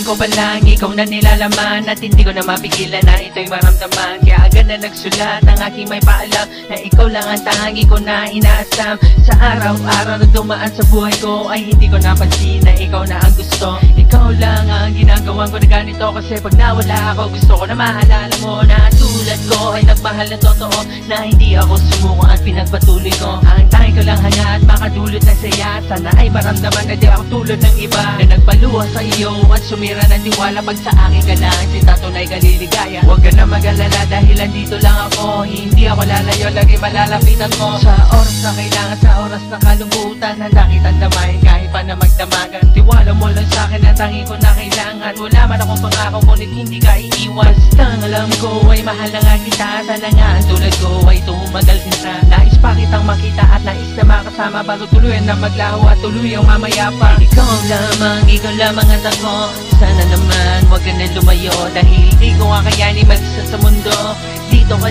ko pa lang ikaw na nilalaman, at hindi ko na mapigilan na ito'y maramdaman. Kaya agad na nagsulat ang aking may paalam, na ikaw lang ang tangi ko na inaasam. Sa araw-araw na dumaan sa buhay ko ay hindi ko napansin na ikaw na ang gusto. Ikaw lang ang ginagawan ko na ganito, kasi pag nawala ako gusto ko na maalala mo na tulad ko ay nagmahal na totoo, na hindi ako sumuko at pinagpatuloy ko. Ang tangi ko lang hanga at makadulot ng saya, sana ay maramdaman na di ako tulad ng iba na nagpaluha sa iyo at sumira ng tiwala. Pag sa akin ka lang, sinta tunay kaliligaya. Huwag ka na mag-alala dahil andito lang ako, hindi ako lalayo, lagi malalapitan mo. Sa oras na kailangan, sa oras na kalungkutan, handa kitang damayin kahit pa na magdamagan. Tiwala mo lang sa akin ang tangi ko na kailangan. Wala man akong pangako ngunit hindi ka iiwan. Bastang alam ko ay mahal na nga kita, sana nga ang tulad ko ay tumagal sinta. Nais pa kitang makita at nais na makasama bago tuluyan na maglaho at tuluyang mamaya pa. Ikaw lamang at ako, sana naman wag ka na lumayo, dahil di ko kakayanin mag-isa sa mundo. Dito ka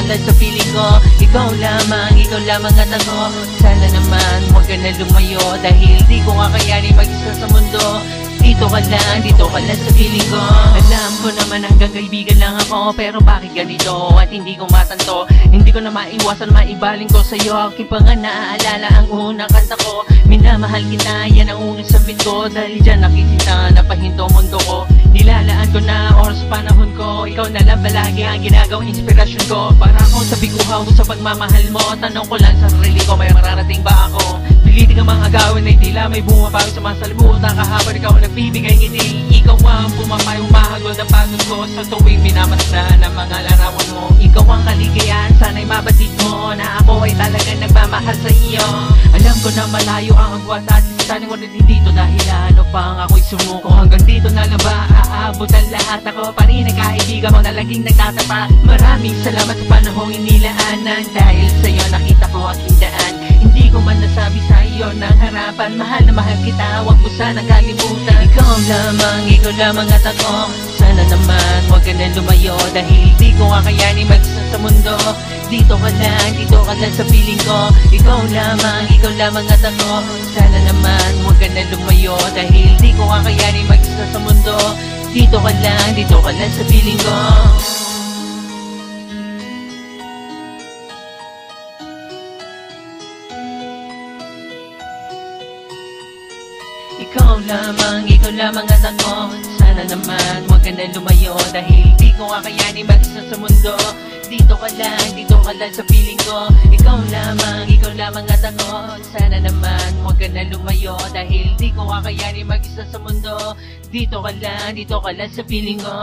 lang sa piling ko. Ikaw lamang at ako, sana naman wag ka na lumayo, dahil di ko kakayanin mag-isa sa mundo. Dito ka lang sa piling ko. Alam ko naman hanggang kaibigan lang ako, pero bakit ganito at hindi ko matanto? Hindi ko na maiwasan maibaling ko sa'yo. Aking pa nga naaalala ang unang kanta ko. Minamahal kita, yan ang unang sabit ko, dahil dyan nakikita na pahinto mundo ko. Nilalaan ko na oras panahon ko, ikaw na lang palagi ang ginagawang inspirasyon ko. Para akong sabi ko sa pagmamahal mo, tanong ko lang sa sarili ko, may mararating ba ako? Pilitin ang mga gawin ay tila may bumapag sa masalimutan, kahabang ikaw nagbibigay ngiti. Ikaw ang pumapayong mahagol na pagod ko sa tuwing minamasdan ng mga larawan mo. Ikaw ang kaligayahan, sana'y mabatid mo na ako ay talagang nagmamahal sa iyo. Alam ko na malayo ang agwat at sana ngunit hindi to dahilan upang ako'y sumuko. Hanggang dito na lang ba aabot ang lahat? Ako pa rin ang kaibigan mo na laging nagtatapa. Maraming salamat sa panahong inilaanan, dahil sa'yo nakita ko aking daan. Hindi ko man nasabi sa iyo ng harapan, mahal na mahal kita, wag mo sanang kalimutan. Ikaw lamang at ako, sana naman wag ka na lumayo, dahil di ko kakayanin mag-isa sa mundo. Dito ka lang sa piling ko. Ikaw lamang at ako, sana naman wag ka na lumayo, dahil di ko kakayanin mag-isa sa mundo. Dito ka lang sa piling ko. Ikaw lamang at ako, sana naman wag ka na lumayo, dahil di ko kakayanin mag-isa sa mundo. Dito ka lang sa piling ko. Ikaw lamang at ako, sana naman wag ka na lumayo, dahil di ko kakayanin mag-isa sa mundo. Dito ka lang sa piling ko.